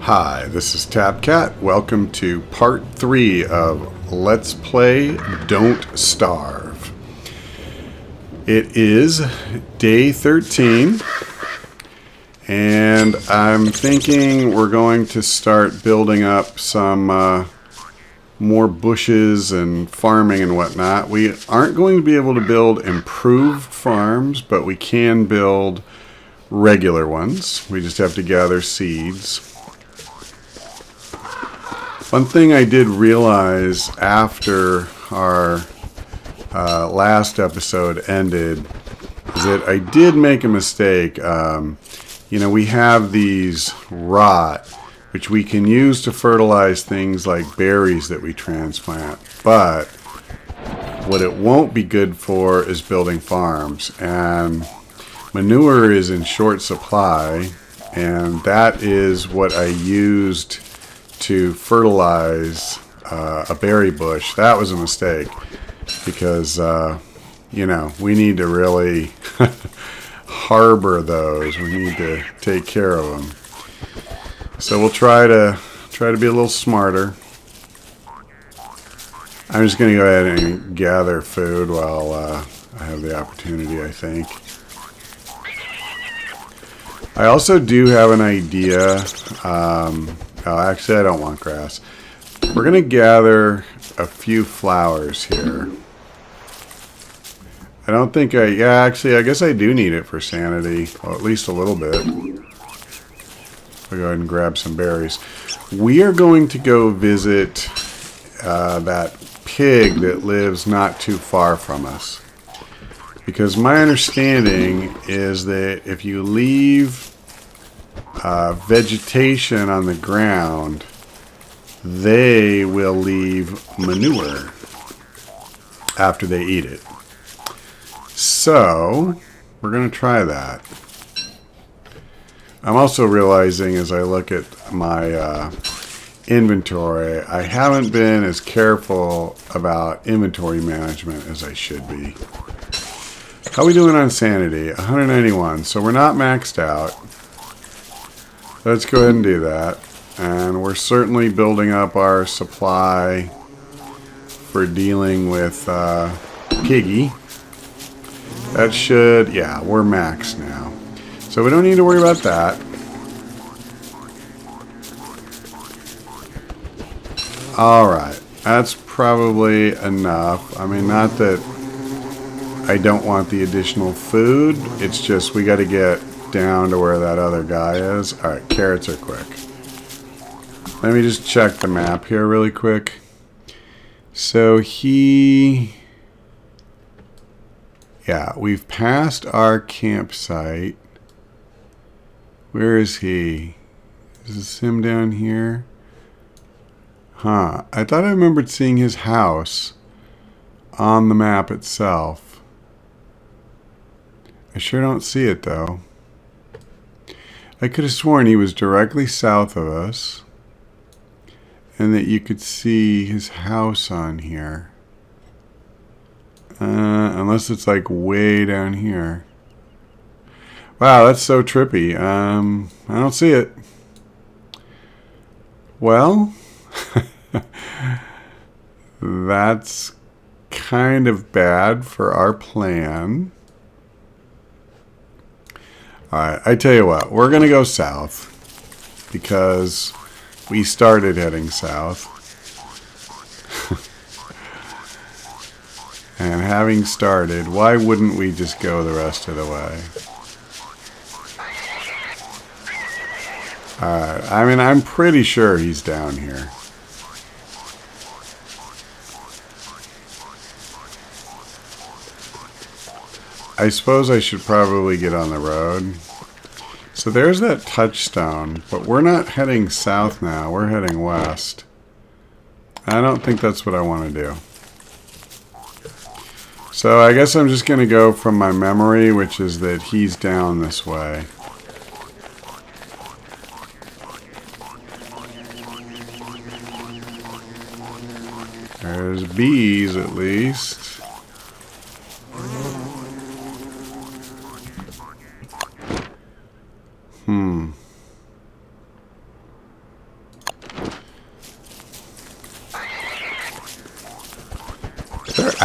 Hi, this is TapCat. Welcome to part 3 of Let's Play Don't Starve. It is day 13, and I'm thinking we're going to start building up some more bushes and farming and whatnot. We aren't going to be able to build improved farms, but we can build regular ones. We just have to gather seeds. One thing I did realize after our last episode ended is that I did make a mistake. We have these rot, which we can use to fertilize things like berries that we transplant. But what it won't be good for is building farms. And manure is in short supply, and that is what I used to fertilize a berry bush. That was a mistake because, we need to really harbor those. We need to take care of them. So we'll try to be a little smarter. I'm just going to go ahead and gather food while I have the opportunity, I think. I also do have an idea. Actually, I don't want grass. We're going to gather a few flowers here. I don't think I guess I do need it for sanity. Well, at least a little bit. I'll go ahead and grab some berries. We are going to go visit that pig that lives not too far from us. Because my understanding is that if you leave vegetation on the ground, they will leave manure after they eat it. So we're going to try that. I'm also realizing as I look at my inventory, I haven't been as careful about inventory management as I should be. How are we doing on sanity? 191. So we're not maxed out. Let's go ahead and do that. And we're certainly building up our supply for dealing with Piggy. That should, we're maxed now. So we don't need to worry about that. Alright, that's probably enough. I mean, not that I don't want the additional food. It's just we got to get down to where that other guy is. Alright, carrots are quick. Let me just check the map here really quick. So we've passed our campsite. Where is he? Is this him down here? Huh. I thought I remembered seeing his house on the map itself. I sure don't see it though. I could have sworn he was directly south of us and that you could see his house on here. Unless it's like way down here. Wow, that's so trippy. I don't see it. Well, that's kind of bad for our plan. Alright, I tell you what, we're going to go south because we started heading south. And having started, why wouldn't we just go the rest of the way? Alright, I mean, I'm pretty sure he's down here. I suppose I should probably get on the road. So there's that touchstone, but we're not heading south now, we're heading west. I don't think that's what I want to do. So I guess I'm just going to go from my memory, which is that he's down this way. There's bees at least.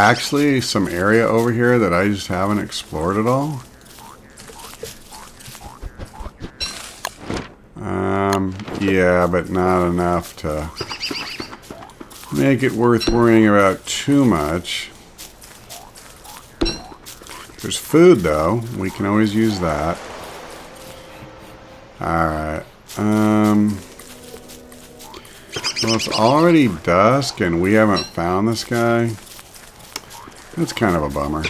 actually some area over here that I just haven't explored at all? Yeah, but not enough to make it worth worrying about too much. There's food, though. We can always use that. Alright. Well, it's already dusk and we haven't found this guy. That's kind of a bummer.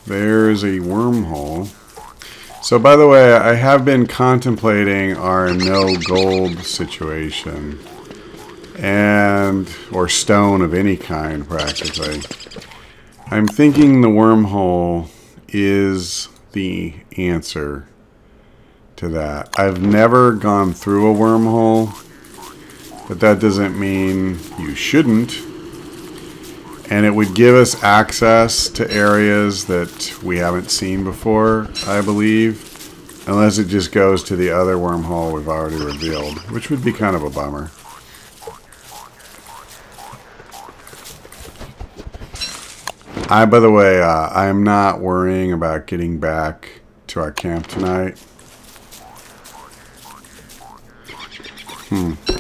There's a wormhole. So, by the way, I have been contemplating our no gold situation. Or stone of any kind, practically. I'm thinking the wormhole is the answer to that. I've never gone through a wormhole, but that doesn't mean you shouldn't. And it would give us access to areas that we haven't seen before, I believe. Unless it just goes to the other wormhole we've already revealed, which would be kind of a bummer. By the way, I'm not worrying about getting back to our camp tonight.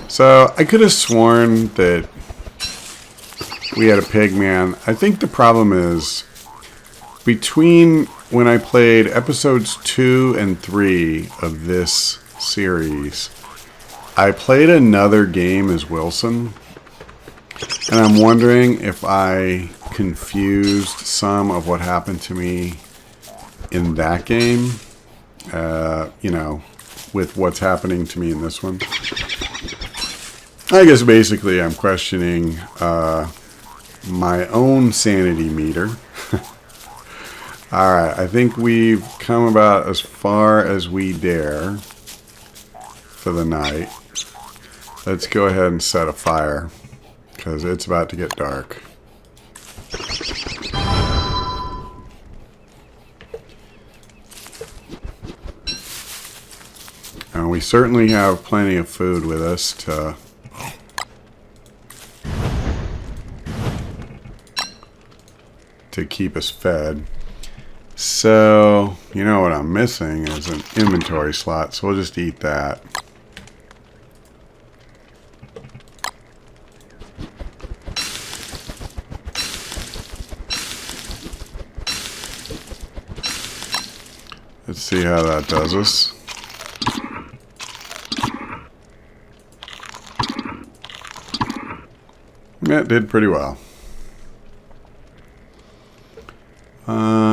So, I could have sworn that we had a pig man. I think the problem is, between when I played episodes 2 and 3 of this series, I played another game as Wilson. And I'm wondering if I confused some of what happened to me in that game, you know, with what's happening to me in this one. I guess basically I'm questioning my own sanity meter. Alright, I think we've come about as far as we dare for the night. Let's go ahead and set a fire, because it's about to get dark. And we certainly have plenty of food with us to keep us fed. So, you know what I'm missing is an inventory slot, so we'll just eat that. Let's see how that does us. Yeah, it did pretty well.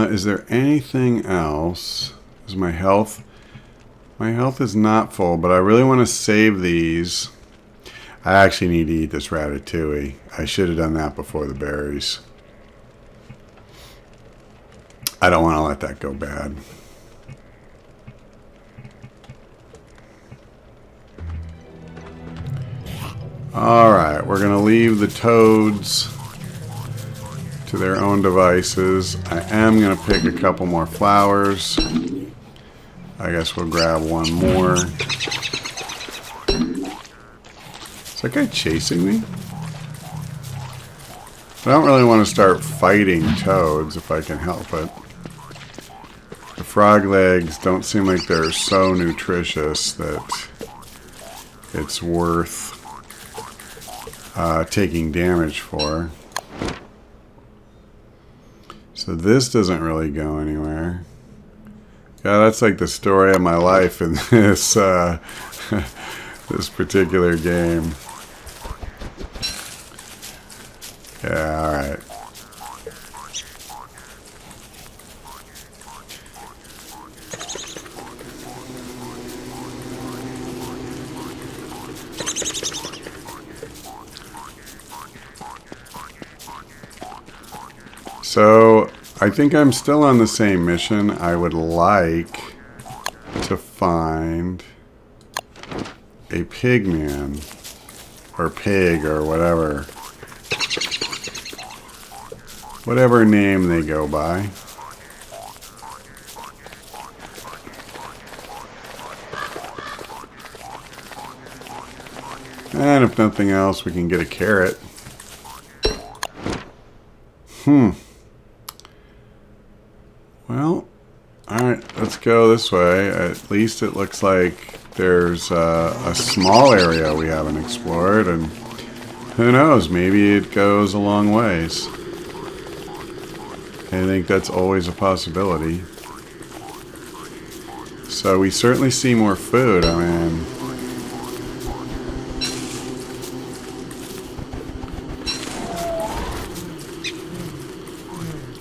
Is there anything else? Is my health? My health is not full, but I really want to save these. I actually need to eat this ratatouille. I should have done that before the berries. I don't want to let that go bad. Alright, we're going to leave the toads to their own devices. I am going to pick a couple more flowers. I guess we'll grab one more. Is that guy chasing me? I don't really want to start fighting toads if I can help it. The frog legs don't seem like they're so nutritious that it's worth taking damage for. So this doesn't really go anywhere. Yeah, that's like the story of my life in this this particular game. Yeah, alright. So, I think I'm still on the same mission. I would like to find a pig man, or pig, or whatever. Whatever name they go by. And if nothing else, we can get a carrot. Well, alright, let's go this way. At least it looks like there's a small area we haven't explored, and who knows, maybe it goes a long ways. I think that's always a possibility. So we certainly see more food. I mean,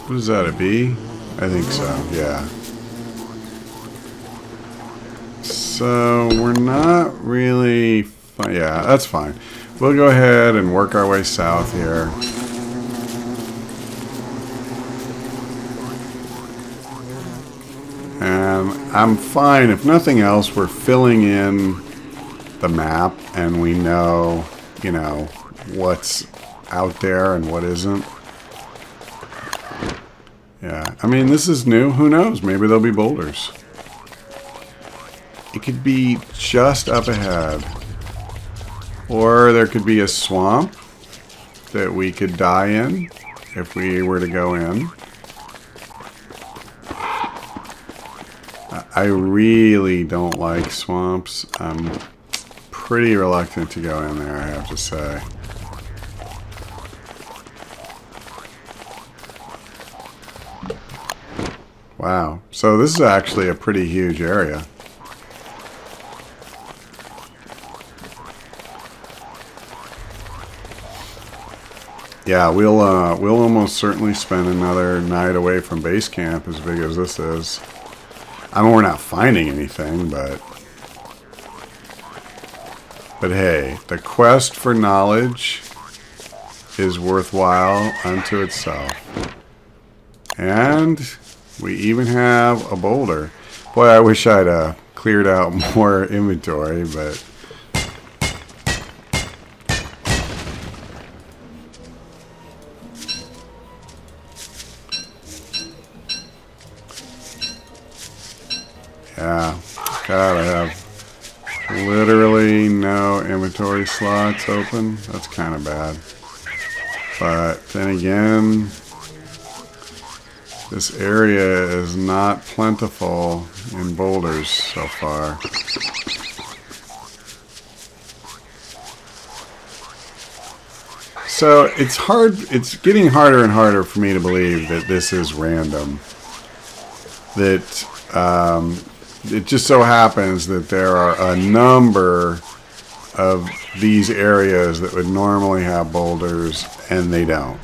what is that, a bee? I think so, yeah. So we're not really... yeah, that's fine. We'll go ahead and work our way south here. And I'm fine. If nothing else, we're filling in the map and we know, you know, what's out there and what isn't. Yeah, I mean, this is new. Who knows? Maybe there'll be boulders. It could be just up ahead. Or there could be a swamp that we could die in if we were to go in. I really don't like swamps. I'm pretty reluctant to go in there, I have to say. Wow. So this is actually a pretty huge area. Yeah, we'll almost certainly spend another night away from base camp, as big as this is. I mean, we're not finding anything, but hey, the quest for knowledge is worthwhile unto itself. And we even have a boulder. Boy, I wish I'd cleared out more inventory, but yeah, God, I have literally no inventory slots open. That's kind of bad. But then again, this area is not plentiful in boulders so far. So it's getting harder and harder for me to believe that this is random. That it just so happens that there are a number of these areas that would normally have boulders and they don't.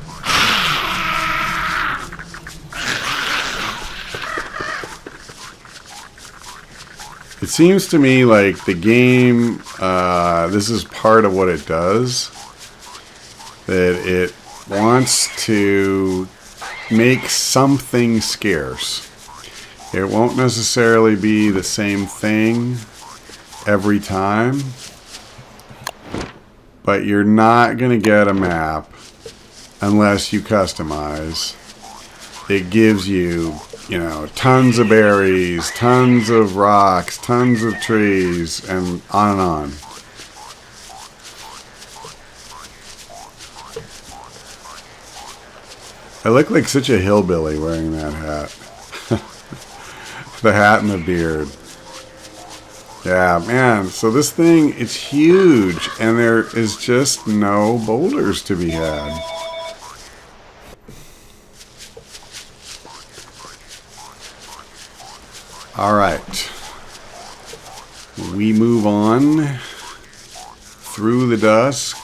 It seems to me like the game, this is part of what it does, that it wants to make something scarce. It won't necessarily be the same thing every time, but you're not going to get a map unless you customize. It gives you, you know, tons of berries, tons of rocks, tons of trees, and on and on. I look like such a hillbilly wearing that hat. The hat and the beard. Yeah, man, so this thing, it's huge, and there is just no boulders to be had. Alright. We move on through the dusk.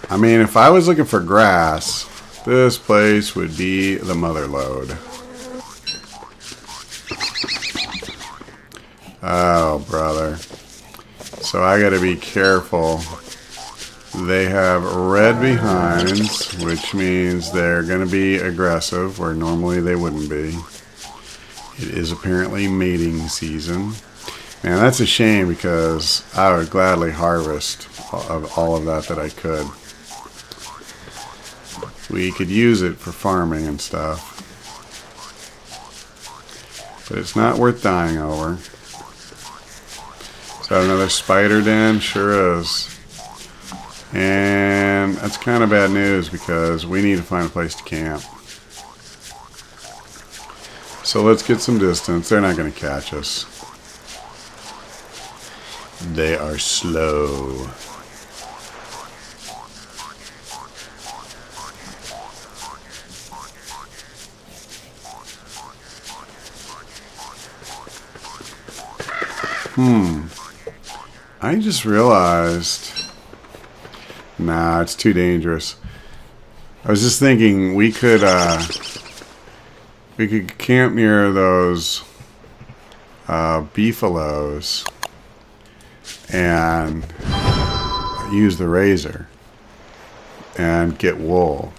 I mean, if I was looking for grass, this place would be the mother lode. Oh, brother. So I gotta be careful. They have red behinds, which means they're gonna be aggressive, where normally they wouldn't be. It is apparently mating season. Man, that's a shame because I would gladly harvest of all of that I could. We could use it for farming and stuff. But it's not worth dying over. Is that another spider den? Sure is. And that's kind of bad news because we need to find a place to camp. So let's get some distance. They're not going to catch us. They are slow. I just realized, nah, it's too dangerous. I was just thinking we could camp near those beefaloes and use the razor and get wool.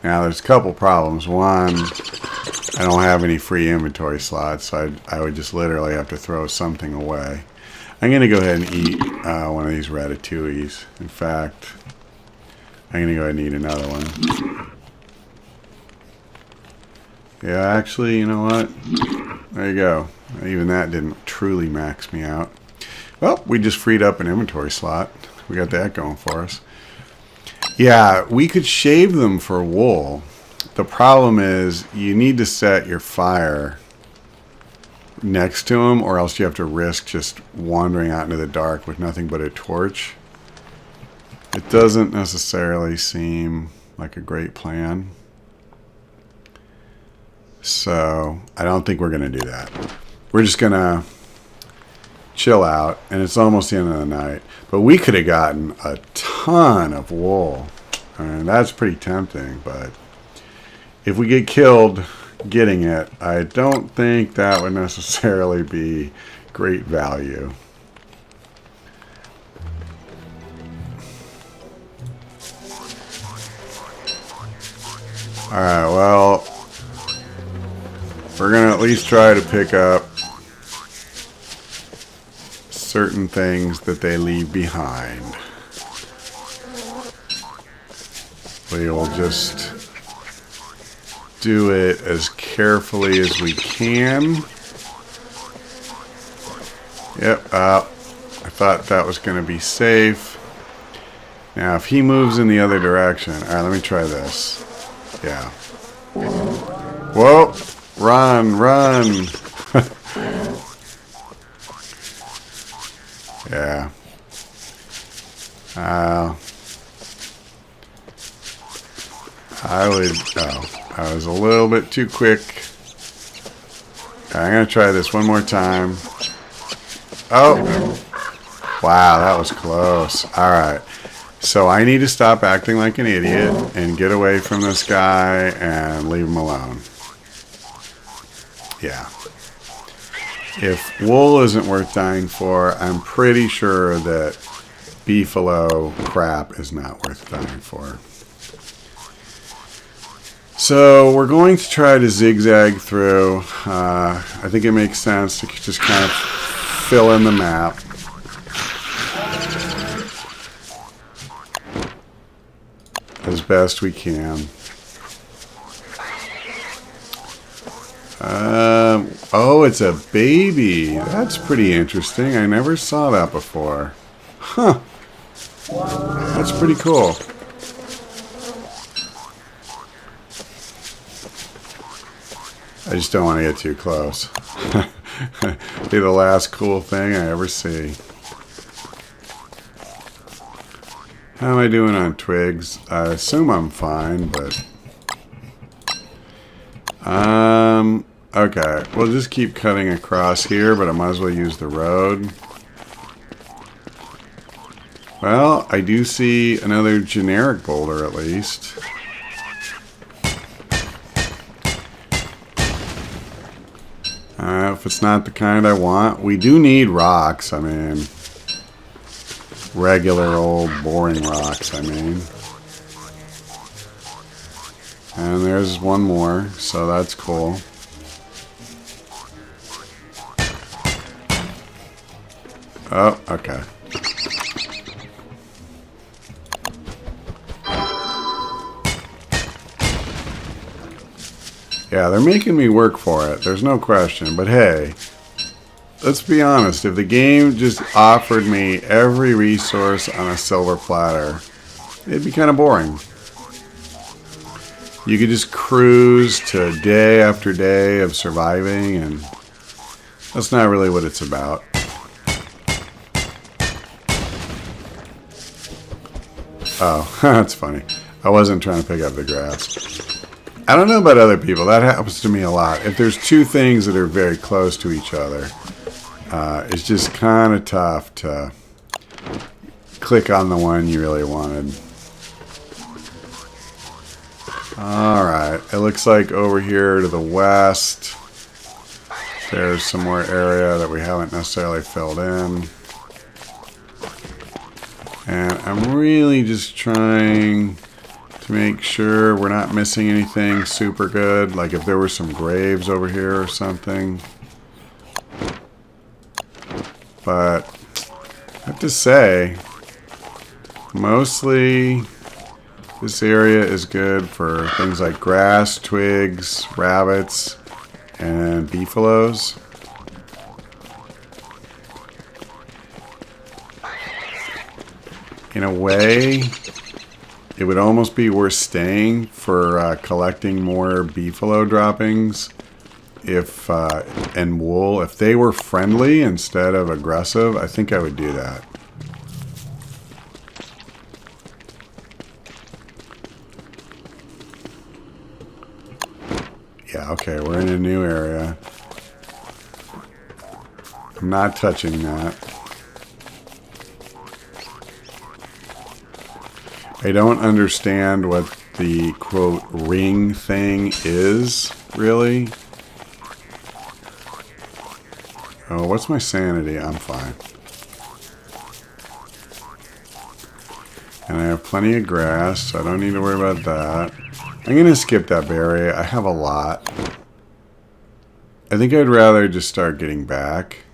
Now there's a couple problems. One, I don't have any free inventory slots, so I would just literally have to throw something away. I'm going to go ahead and eat one of these ratatouilles. In fact, I'm going to go ahead and eat another one. Yeah, actually, you know what? There you go. Even that didn't truly max me out. Well, we just freed up an inventory slot. We got that going for us. Yeah, we could shave them for wool. The problem is you need to set your fire next to them, or else you have to risk just wandering out into the dark with nothing but a torch. It doesn't necessarily seem like a great plan. So I don't think we're going to do that. We're just going to chill out, and it's almost the end of the night. But we could have gotten a ton of wool. I mean, that's pretty tempting, but if we get killed getting it, I don't think that would necessarily be great value. Alright, well, we're going to at least try to pick up certain things that they leave behind. We will just do it as carefully as we can. Yep, I thought that was going to be safe. Now, if he moves in the other direction... Alright, let me try this. Yeah. Whoa! Run, run! Yeah. I was a little bit too quick. I'm going to try this one more time. Oh! Wow, that was close. Alright. So I need to stop acting like an idiot and get away from this guy and leave him alone. Yeah. If wool isn't worth dying for, I'm pretty sure that beefalo crap is not worth dying for. So we're going to try to zigzag through. I think it makes sense to just kind of fill in the map. As best we can. Oh, it's a baby. That's pretty interesting. I never saw that before. Huh. That's pretty cool. I just don't want to get too close. Be the last cool thing I ever see. How am I doing on twigs? I assume I'm fine, but... Okay, we'll just keep cutting across here, but I might as well use the road. Well, I do see another generic boulder at least. If it's not the kind I want, we do need rocks, I mean... regular old boring rocks, I mean. And there's one more, so that's cool. Oh, okay. Yeah, they're making me work for it, there's no question, but hey, let's be honest. If the game just offered me every resource on a silver platter, it'd be kind of boring. You could just cruise to day after day of surviving, and that's not really what it's about. Oh, that's funny. I wasn't trying to pick up the grass. I don't know about other people. That happens to me a lot. If there's two things that are very close to each other, it's just kind of tough to click on the one you really wanted. Alright, it looks like over here to the west, there's some more area that we haven't necessarily filled in. And I'm really just trying to make sure we're not missing anything super good. Like if there were some graves over here or something. But I have to say, mostly this area is good for things like grass, twigs, rabbits, and beefaloes. In a way, it would almost be worth staying for collecting more beefalo droppings if and wool. If they were friendly instead of aggressive, I think I would do that. Yeah, okay, we're in a new area. I'm not touching that. I don't understand what the, quote, ring thing is, really. Oh, what's my sanity? I'm fine. And I have plenty of grass, so I don't need to worry about that. I'm going to skip that berry. I have a lot. I think I'd rather just start getting back.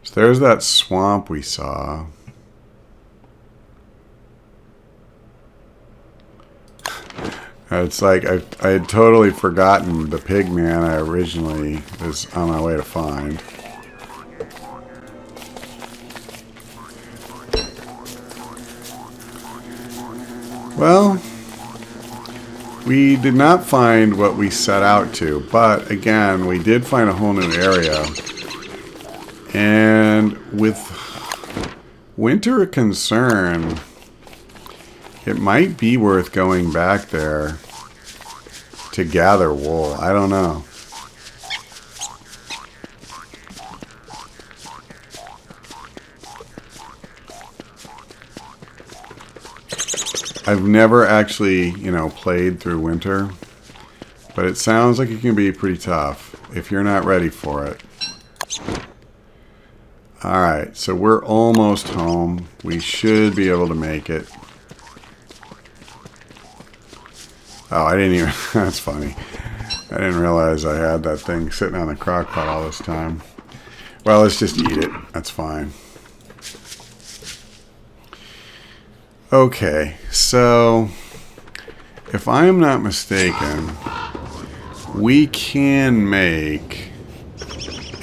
So there's that swamp we saw. It's like I had totally forgotten the pig man I originally was on my way to find. Well, we did not find what we set out to, but again, we did find a whole new area. And with winter a concern, it might be worth going back there to gather wool. I don't know. I've never actually, played through winter, but it sounds like it can be pretty tough if you're not ready for it. Alright, so we're almost home. We should be able to make it. Oh, I didn't even... That's funny. I didn't realize I had that thing sitting on the crock pot all this time. Well, let's just eat it. That's fine. Okay, so if I am not mistaken, we can make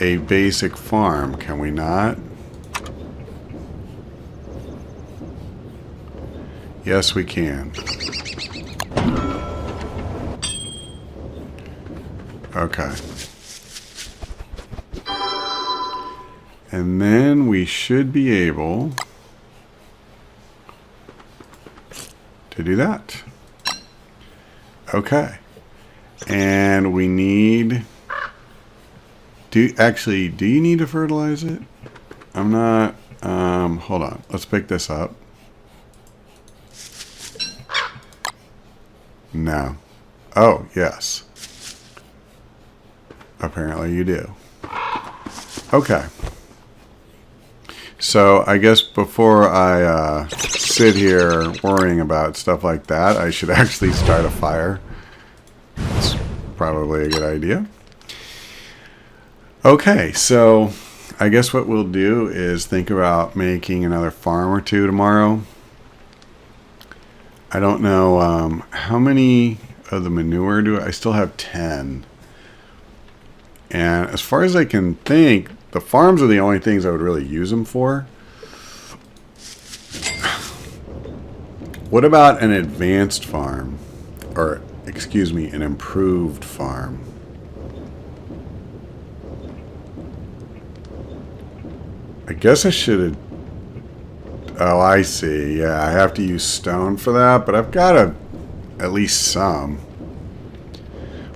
a basic farm, can we not? Yes, we can. Okay. And then we should be able to do that. Okay. And we need... Do you need to fertilize it? I'm not... hold on. Let's pick this up. No. Oh, yes. Apparently you do. Okay. So I guess before I sit here worrying about stuff like that, I should actually start a fire. That's probably a good idea. Okay, so I guess what we'll do is think about making another farm or two tomorrow. I don't know how many of the manure do I still have 10. And as far as I can think, the farms are the only things I would really use them for. What about an advanced farm? Or, excuse me, an improved farm? I guess I should have... Oh, I see. Yeah, I have to use stone for that, but I've got at least some.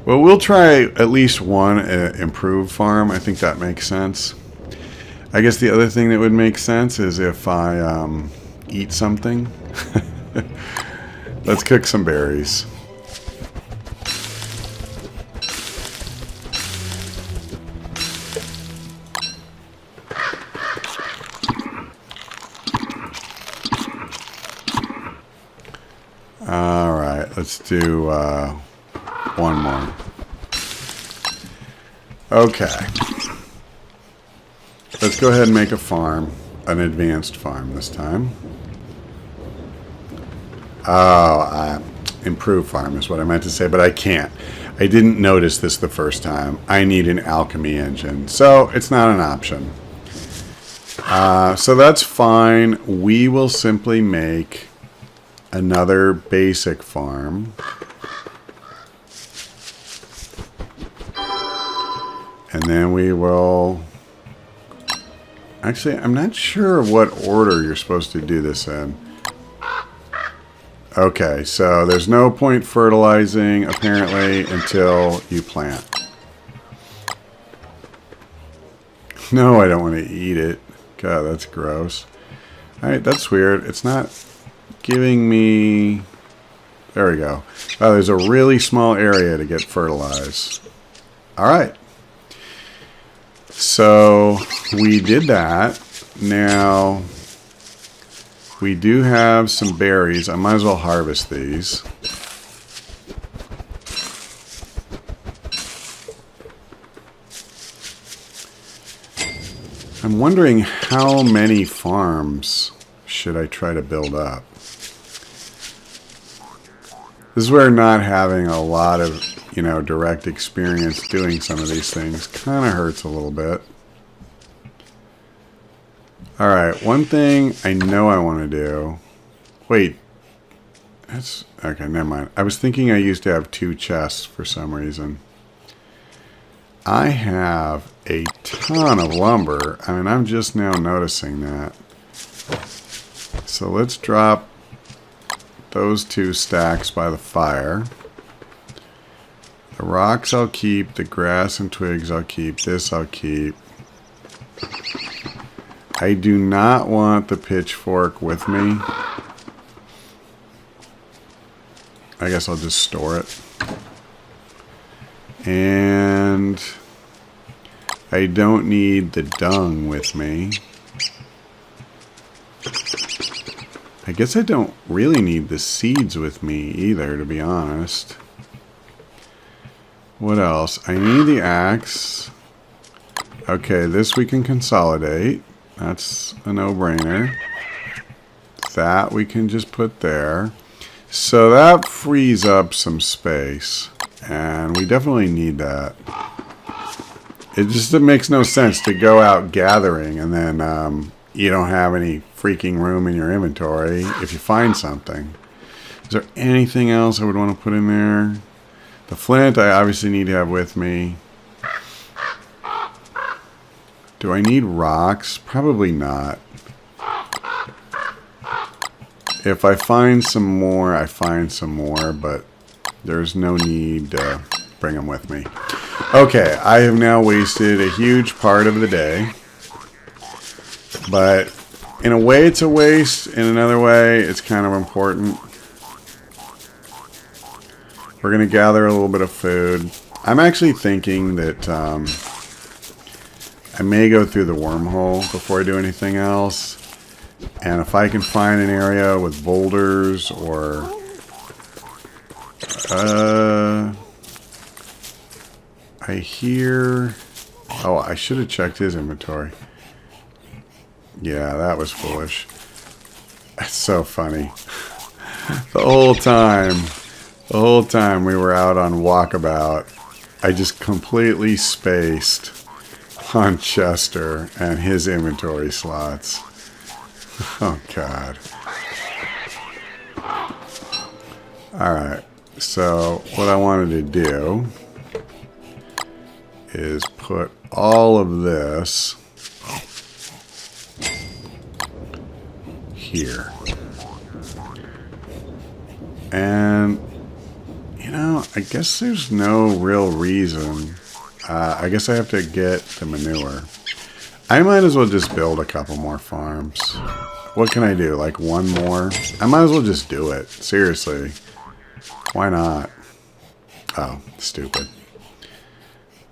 Well, we'll try at least one improved farm. I think that makes sense. I guess the other thing that would make sense is if I eat something. Let's cook some berries. Alright, let's do one more. Okay. Let's go ahead and make a farm. An advanced farm this time. Oh, improved farm is what I meant to say, but I can't. I didn't notice this the first time. I need an alchemy engine, so it's not an option. So that's fine. We will simply make another basic farm. And then we will... Actually, I'm not sure what order you're supposed to do this in. Okay, so there's no point fertilizing, apparently, until you plant. No, I don't want to eat it. God, that's gross. Alright, that's weird. It's not giving me... There we go. Oh, there's a really small area to get fertilized. Alright. So, we did that. Now... We do have some berries. I might as well harvest these. I'm wondering how many farms should I try to build up. This is where not having a lot of, direct experience doing some of these things kind of hurts a little bit. Alright, one thing I know I want to do... Wait. That's... Okay, never mind. I was thinking I used to have 2 chests for some reason. I have a ton of lumber. I mean, I'm just now noticing that. So let's drop those 2 stacks by the fire. The rocks I'll keep. The grass and twigs I'll keep. This I'll keep. I do not want the pitchfork with me. I guess I'll just store it. And I don't need the dung with me. I guess I don't really need the seeds with me either, to be honest. What else? I need the axe. Okay, this we can consolidate. That's a no-brainer. That we can just put there. So that frees up some space. And we definitely need that. It makes no sense to go out gathering and then you don't have any freaking room in your inventory if you find something. Is there anything else I would want to put in there? The flint I obviously need to have with me. Do I need rocks? Probably not. If I find some more, I find some more, but there's no need to bring them with me. Okay, I have now wasted a huge part of the day. But in a way it's a waste, in another way it's kind of important. We're going to gather a little bit of food. I'm actually thinking that I may go through the wormhole before I do anything else. And if I can find an area with boulders or... I hear... Oh, I should have checked his inventory. Yeah, that was foolish. That's so funny. The whole time we were out on Walkabout, I just completely spaced on Chester and his inventory slots. Oh, God. Alright, so what I wanted to do is put all of this here. And, you know, I guess there's no real reason. I guess I have to get the manure. I might as well just build a couple more farms. What can I do? Like one more? I might as well just do it. Seriously. Why not? Oh, stupid.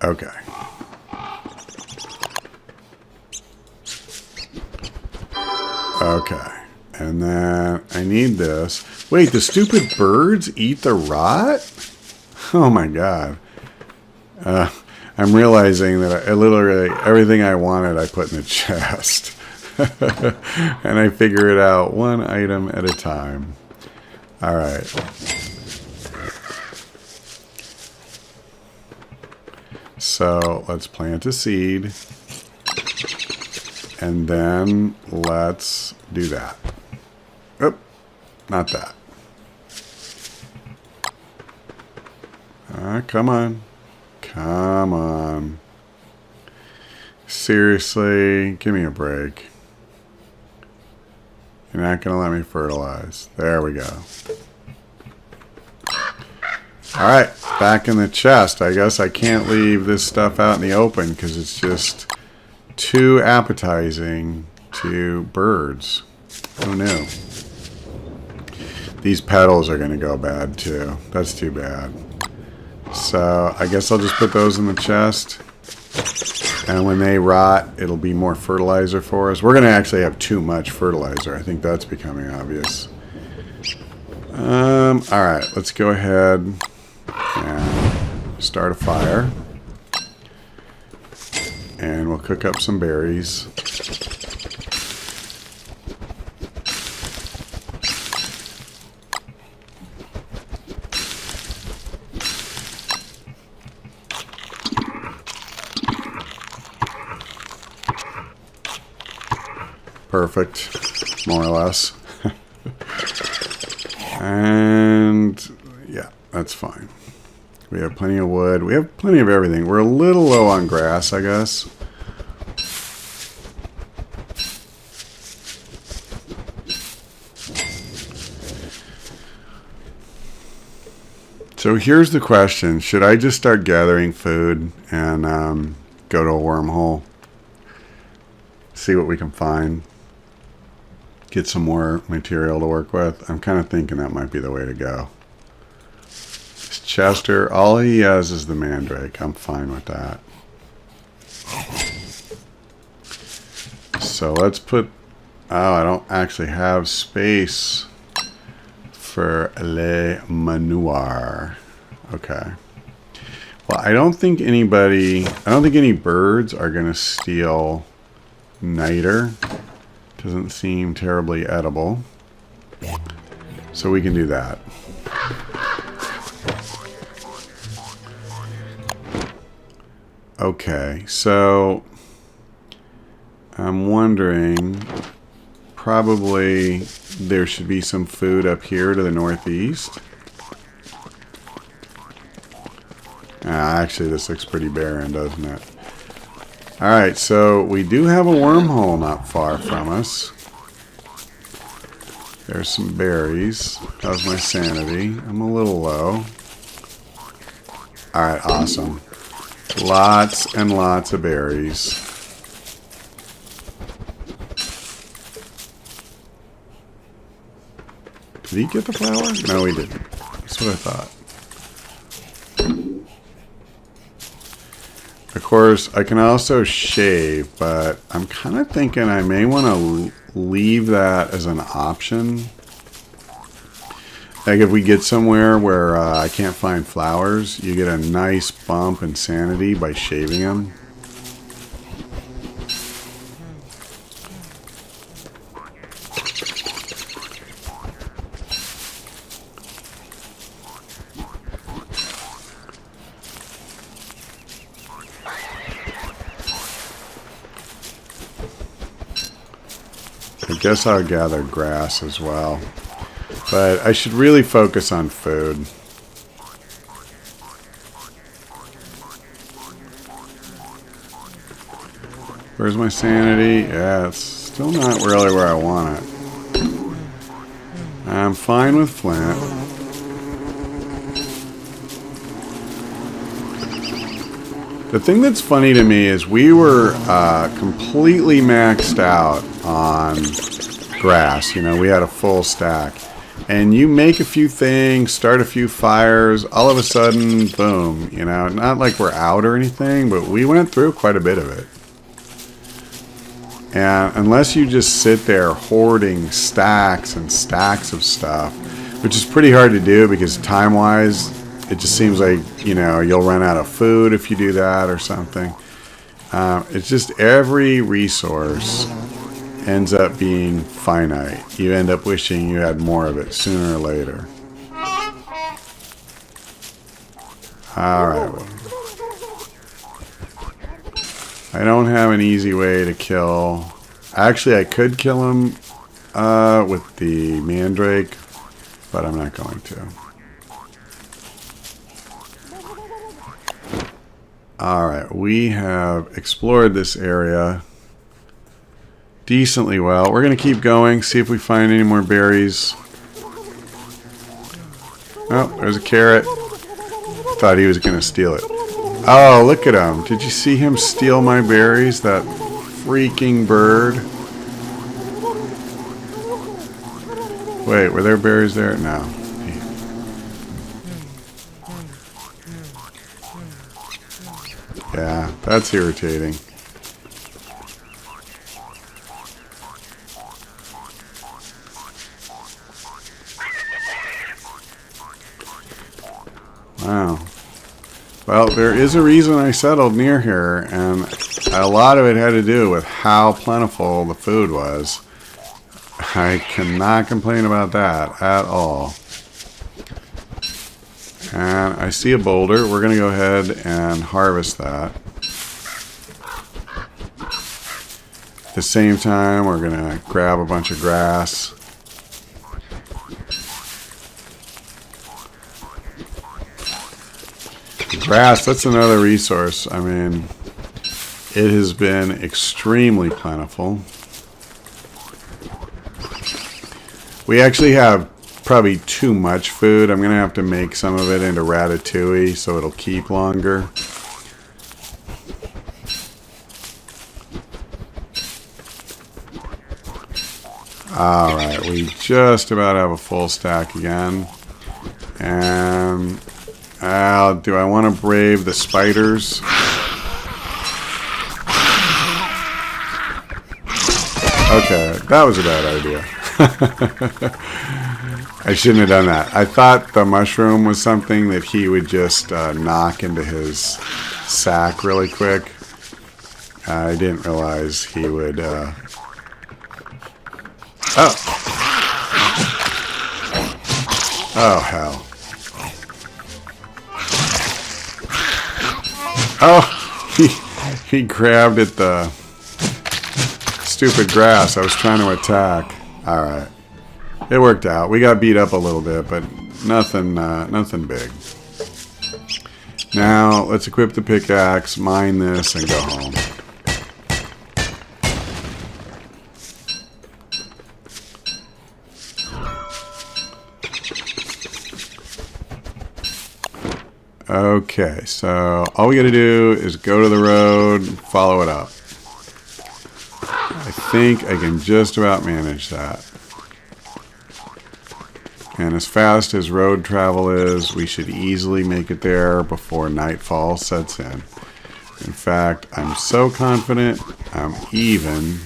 Okay. Okay. And then I need this. Wait, the stupid birds eat the rot? Oh my god. I'm realizing that I literally, everything I wanted I put in the chest. And I figure it out one item at a time. Alright. So let's plant a seed. And then let's do that. Oop, not that. Come on. Come on. Seriously, give me a break. You're not going to let me fertilize. There we go. Alright, back in the chest. I guess I can't leave this stuff out in the open because it's just too appetizing to birds. Who knew? These petals are going to go bad too. That's too bad. So I guess I'll just put those in the chest. And when they rot, it'll be more fertilizer for us. We're going to actually have too much fertilizer. I think that's becoming obvious. Alright, let's go ahead and start a fire. And we'll cook up some berries. Perfect, more or less. And yeah, that's fine. We have plenty of wood. We have plenty of everything. We're a little low on grass, I guess. So here's the question. Should I just start gathering food and go to a wormhole? See what we can find. Get some more material to work with. I'm kind of thinking that might be the way to go. Chester, all he has is the mandrake. I'm fine with that. So let's put... Oh, I don't actually have space for le manure. Okay. Well, I don't think any birds are going to steal niter. Doesn't seem terribly edible. So we can do that. Okay, so I'm wondering, probably there should be some food up here to the northeast. Actually, this looks pretty barren, doesn't it? Alright, so we do have a wormhole not far from us. There's some berries. How's my sanity? I'm a little low. Alright, awesome. Lots and lots of berries. Did he get the flower? No, he didn't. That's what I thought. Of course, I can also shave, but I'm kind of thinking I may want to leave that as an option. Like if we get somewhere where I can't find flowers, you get a nice bump in sanity by shaving them. I guess I'll gather grass as well. But I should really focus on food. Where's my sanity? Yeah, it's still not really where I want it. I'm fine with flint. The thing that's funny to me is we were completely maxed out on grass. You know, we had a full stack. And you make a few things, start a few fires, all of a sudden, boom. You know, not like we're out or anything, but we went through quite a bit of it. And unless you just sit there hoarding stacks and stacks of stuff, which is pretty hard to do because time-wise, it just seems like, you know, you'll run out of food if you do that or something. It's just every resource ends up being finite. You end up wishing you had more of it sooner or later. Alright. I don't have an easy way to kill. Actually, I could kill him with the mandrake, but I'm not going to. Alright, we have explored this area decently well. We're going to keep going, see if we find any more berries. Oh, there's a carrot. Thought he was going to steal it. Oh, look at him. Did you see him steal my berries? That freaking bird. Wait, were there berries there? No. Yeah, that's irritating. Wow. Well, there is a reason I settled near here, and a lot of it had to do with how plentiful the food was. I cannot complain about that at all. And I see a boulder. We're going to go ahead and harvest that. At the same time, we're going to grab a bunch of grass. Grass, that's another resource. I mean, it has been extremely plentiful. We actually have probably too much food. I'm going to have to make some of it into ratatouille so it'll keep longer. Alright, we just about have a full stack again. And do I want to brave the spiders? Okay, that was a bad idea. I shouldn't have done that. I thought the mushroom was something that he would just knock into his sack really quick. I didn't realize he would... Oh, hell. Oh, he grabbed at the stupid grass I was trying to attack. Alright. It worked out. We got beat up a little bit, but nothing big. Now, let's equip the pickaxe, mine this, and go home. Okay, so all we got to do is go to the road, follow it up. I think I can just about manage that. And as fast as road travel is, we should easily make it there before nightfall sets in. In fact, I'm so confident I'm even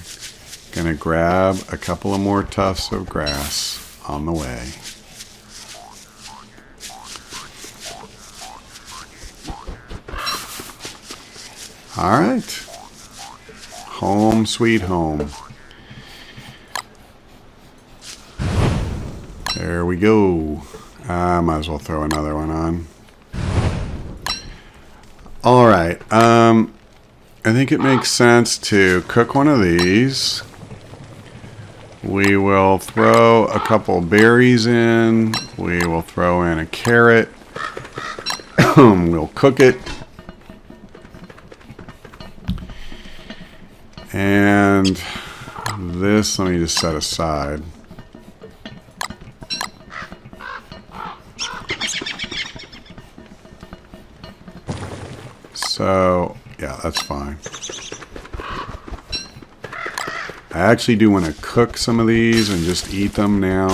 going to grab a couple of more tufts of grass on the way. Alright. Home sweet home. There we go. I might as well throw another one on. Alright. I think it makes sense to cook one of these. We will throw a couple berries in. We will throw in a carrot. We'll cook it. And this, let me just set aside. So, yeah, that's fine. I actually do want to cook some of these and just eat them now.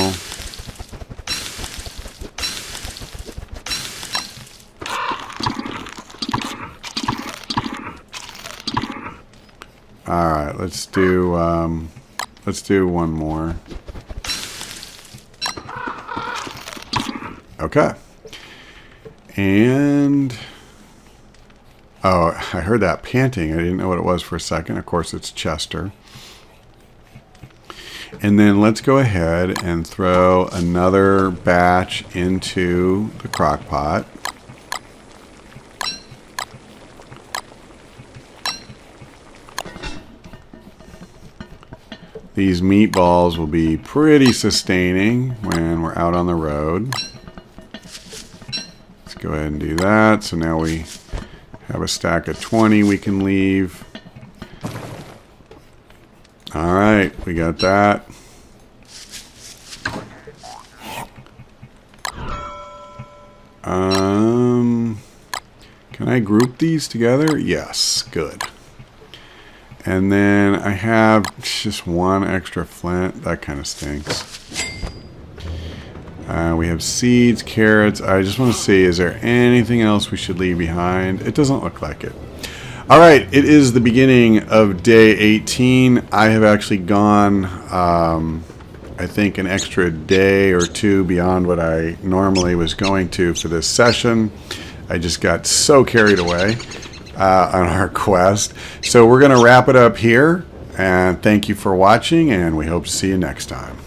All right, let's do one more. Okay. And oh, I heard that panting. I didn't know what it was for a second. Of course, it's Chester. And then let's go ahead and throw another batch into the crock pot. These meatballs will be pretty sustaining when we're out on the road. Let's go ahead and do that. So now we have a stack of 20 we can leave. All right, we got that. Can I group these together? Yes, good. And then I have just one extra flint. That kind of stinks. We have seeds, carrots. I just want to see, is there anything else we should leave behind? It doesn't look like it. All right, it is the beginning of day 18. I have actually gone, I think, an extra day or two beyond what I normally was going to for this session. I just got so carried away on our quest. So we're going to wrap it up here. And thank you for watching, and we hope to see you next time.